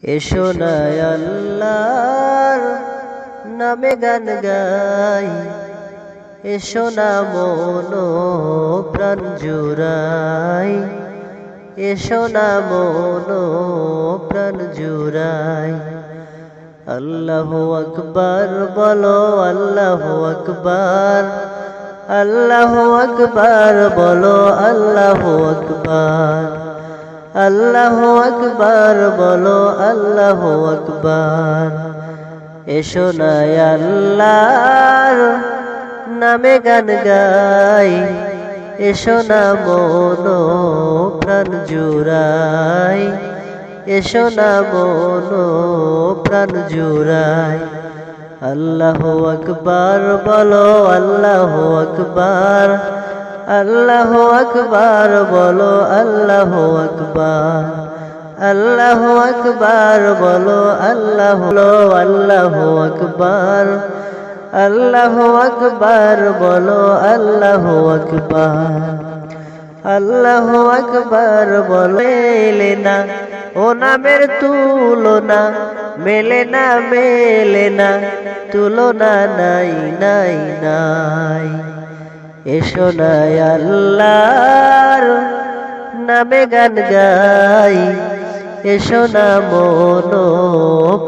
এসো না আল্লাহর নামে গান গাই, এসো না মন প্রাণ জুড়াই, এসো না মন প্রাণ জুড়াই। আল্লাহু আকবার বলো, আল্লাহু আকবার, আল্লাহু আকবার বলো, আল্লাহু আকবার, আল্লাহু আকবার বলো, আল্লাহু আকবার। এসো না আল্লাহর নামে গান গাই, এসো না মন প্রাণ জুড়াই, এসো না মন প্রাণ জুড়াই। আল্লাহু আকবার বলো, আল্লাহু আকবার, আল্লাহু আকবার বলো, আল্লাহু আকবার, আল্লাহু আকবার বলো, আল্লাহু আকবার, আল্লাহু আকবার বলো, আল্লাহু আকবার, আল্লাহু আকবার বলো। মেলে না ও নামের তুলনা, মেলে না মেলে না তুলনা, নাই নাই নাই। এসো না আল্লাহর নামে গান গাই, এসো না মন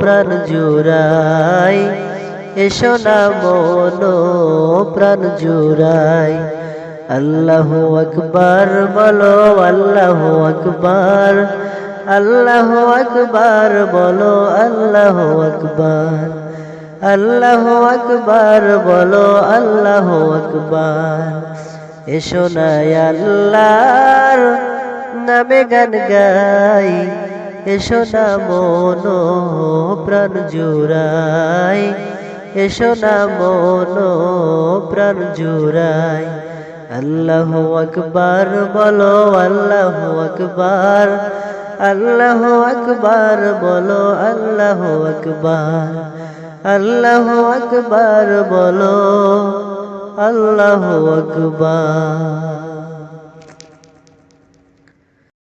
প্রাণ জুড়াই, এসো না মন প্রাণ জুড়াই। আল্লাহু আকবার বলো, আল্লাহু আকবার, আল্লাহু আকবার বলো, আল্লাহু আকবার, আল্লাহু আকবার বলো, আল্লাহু আকবার। এসো না আল্লাহর নামে গান গাই, এসো না মন প্রাণ জুড়াই, এসো না মন প্রাণ জুড়াই। আল্লাহু আকবার বলো, আল্লাহু আকবার, আল্লাহু আকবার বলো, আল্লাহু আকবার, আল্লাহু আকবার বলো, আল্লাহু আকবার।